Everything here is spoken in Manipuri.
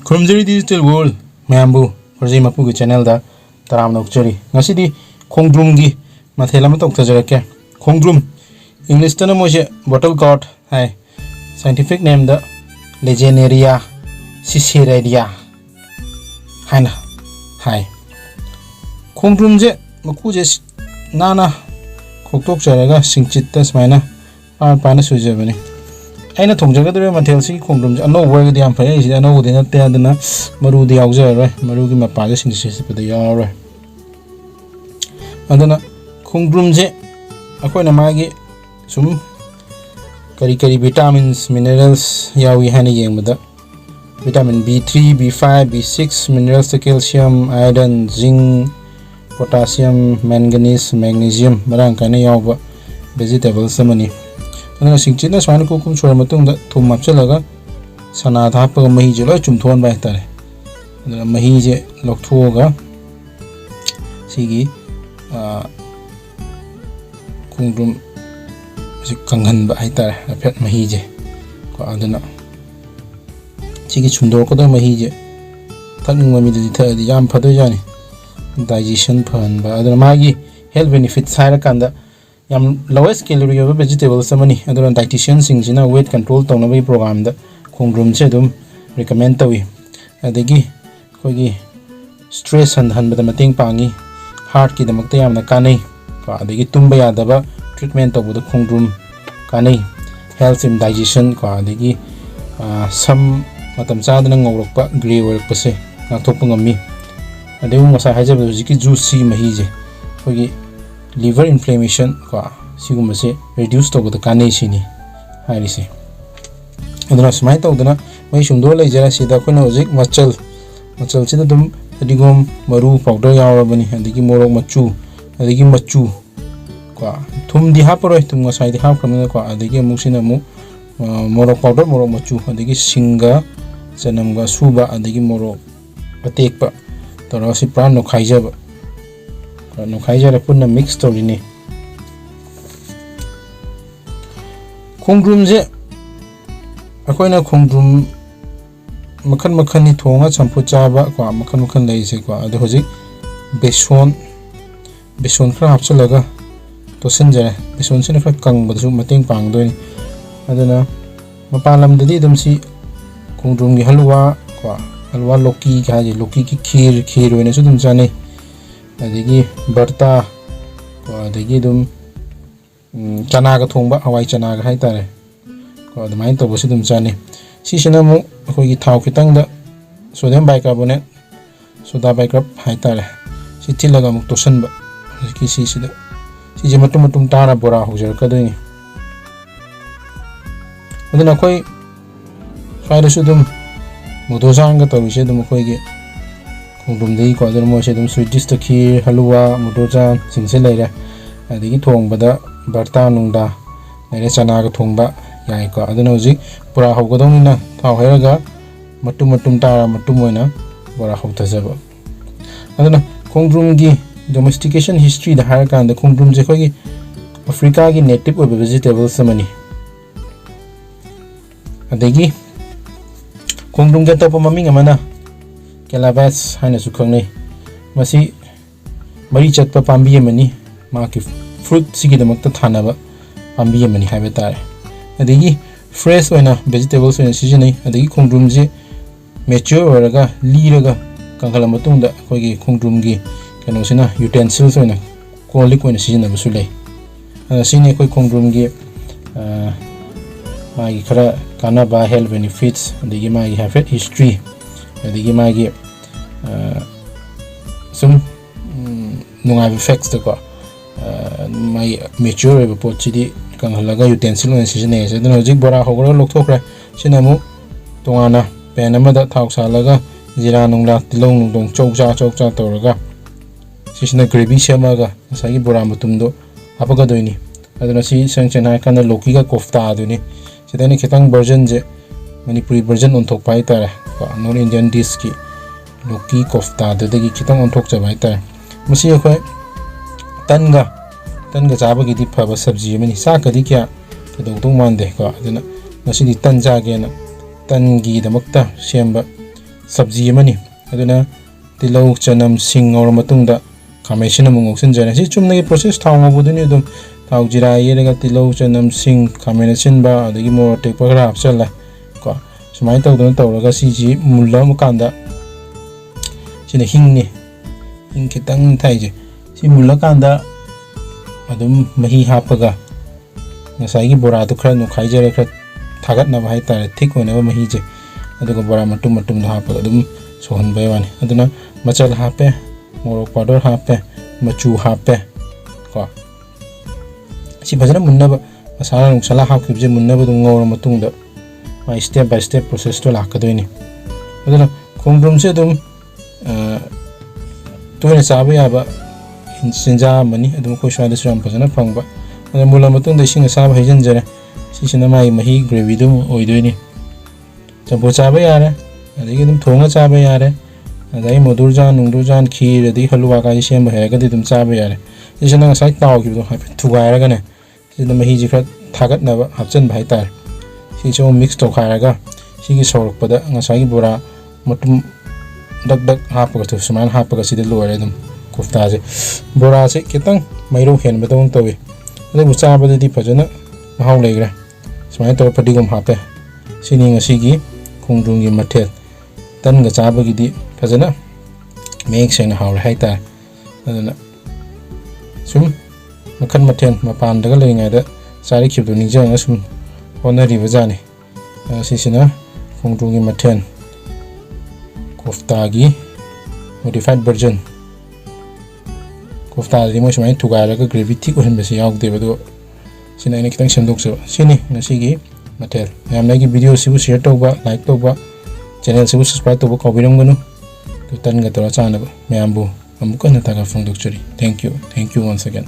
Khorjei digital world Mambu Khorjei Mapu ki channel da taram nokchari ngasidi Khongdrum gi Mathel ama tok tajarake Khongdrum English tana moje bottle gourd hai scientific name da Lagenaria Siceraria haina hai Khongdrum je maku je nana khoktok charaga singchit ta smaina pana sujabani aina thongjagadre Mathel si Khongdrum ano word di am phai si ano de na te adana maru di auja ra maru gi mapa ga singchi se pada ya ra adana Khongdrum je akoina magi sum kari vitamins minerals yawi hani yengmada vitamin B3 B5 B6 minerals calcium iron zinc potassium manganese magnesium marang kana yawa vegetables samani adana singchina swana ko kum chora matung da thum mapchalaga sana tha pa mahi je loi chumthon bai tare adana mahi je lokthoga sigi Khongdrum si kanghan ba hai tare apet mahi je ko adana sigi chumdor ko da mahi je thakning mami de tha di yam phado jani digestion phan ba adana magi health benefits haira kanda yam lowest calorie of vegetables samani adana dietitian sing jina weight control tawna bai program da Khongdrum che dum recommend tawi adagi kogi stress han bada mating pangi heart ki damakta yamna kanai ko adagi tumba yadaba treatment tawbuda Khongdrum kanai health and digestion ko adagi sam matam chadana ngorokpa gray work pase ngakthok ngami adai ngasa hajab jiki juicy mahi je kogi liver inflammation ko sigum se reduce to the kanai sini hari se adana smai to dana mai sumdo lai jara sida ko no jik machal chida dum adigom maru powder yawabani adigi morok machu adigi machu ko thum di hapuroi tum ngasai di hap kamna ko adigi musina mu morok powder morok machu adigi singa janamga suba adigi morok atekpa toro si pran no khaijaba no khaijara punna mix torini Khongdrum je akoina Khongdrum makhan ni thonga champu chaba ko makhan lai se ko ade hoji beson khra hapchalaga to senjara beson sine khra kang badu mateng pang doini adana mapalam dadi dum si Khongdrum gi halwa ko halwa loki ka ji loki ki kheer oina su dum jane adigi barta ko adigi dum chana ga thongba hawai chana ga hai tare ko adamai to bosi dum jane si sina mu khoi gi thau khitang da sodium bicarbonate soda bicarbonate hai tare si tilaga mu tosan ba ki si da si je matum tara bora hojar ka doi adana khoi faida su dum modozang ga to se dum khoi gi Khongdrum dei ko adana mo se dum sweet dish ta kheer halwa modozang singse leira adigi thongbada barta nungda leira chana ga thongba yai ko adana hoji pura hogodong na thau heraga matum tara matum oina bora hotazaba adana Khongdrum gi domestication history da har kan da Khongdrum je khoi gi Africa gi native of vegetables samani adagi Khongdrum ga to maming amana calabash haina su khangnei masi mari chatpa pambi amani ma ki fruit sigi damakta thanaba pambi amani haiba tare adagi fresh oina vegetables oina seasonai adagi Khongdrum je mature oraga liraga kanghala matungda khoigi Khongdrum gi kano sina utensils oina kolik oina seasonaba su lei sine khoi Khongdrum gi magi khara kanaba health benefits adigi magi have history adigi magi sum nungai effects to ko mai mature report chidi kanghalaga utensil oina seasonai se dano jik bora hogora lokthokra sinamu tongana pen amada thau salaga jira nungla tilong nungdong chokcha toraga sisina gravy semaga sagi bora matumdo apaga doini adana si sangchana kana Lauki Kofta aduni sidani khitang version je Manipuri version on thok pai tare non Indian dish ki Lauki Kofta dagi khitang on thok chabai tare masi khoi tanga chaba gi di phaba sabji mani sa ka di kya kedong tong mande ko adana masi di tan ja ge na tan gi damakta semba sabji amani aduna tilau chanam sing or matungda khamesin amung oxen jana si chumna process thang ngobuduni dum thau jira yerega tilau chanam sing khamesin ba adagi mo tek pagra apsala ko sumai tawduna tawraga si ji mulla mukanda sina hingni hing kitang thaije si mulla kanda adum mahi hapaga ngasai gi bora tu khra nu khaijare khra thagat na bahai tare thik hoina ba mahi je aduga bora matum matum da hapaga adum sohon bai wani aduna machal hape morok powder hape machu hape ko si bajana munna ba masala nusala hapkibje munna ba dum ngor matung da mai step by step process to lakadoini aduna khongdrum se dum toina sabe aba sinja mani adum ko shwa da suram bajana phangba aduna mula matung da singa sabe hajen jare si sina mai mahi gravy dum oidoini champo sabe yare adagi dum thonga sabe yare adai modurjan nungdurjan khir adai halwa ka sem ba hega dum sabe yare isina sai taw ki do hape thugai ra ne sina mahi ji kha thagat na ba hapchen bhai tar si cho mix to khai ra si gi sorok pada ngasai gi bora matum dak dak hapga to saman hapga si de lore dum kofta je bora se kitang mairo hen ba dong tawi adai bu cha ba di phajana mahau legra samai to padigum hape sini ngasi gi khongdrum gi mathel tan ga cha ba gi di phajana make sena haul haita adana sum makhan mathen mapan daga lengai da sari khib do ningjang asum honari bajani sisina khongdrum gi mathen kofta gi modified version kofta di mo samai thugai ra ga gravy thik ohen besi yauk de bado sina ine kitang semdok so sini ngasi gi mathel yamna gi video sibu share toba like toba channel sibu subscribe toba kabiram ganu to tan ga tora chana ba mayambu amukan na taga phongdok churi thank you once again.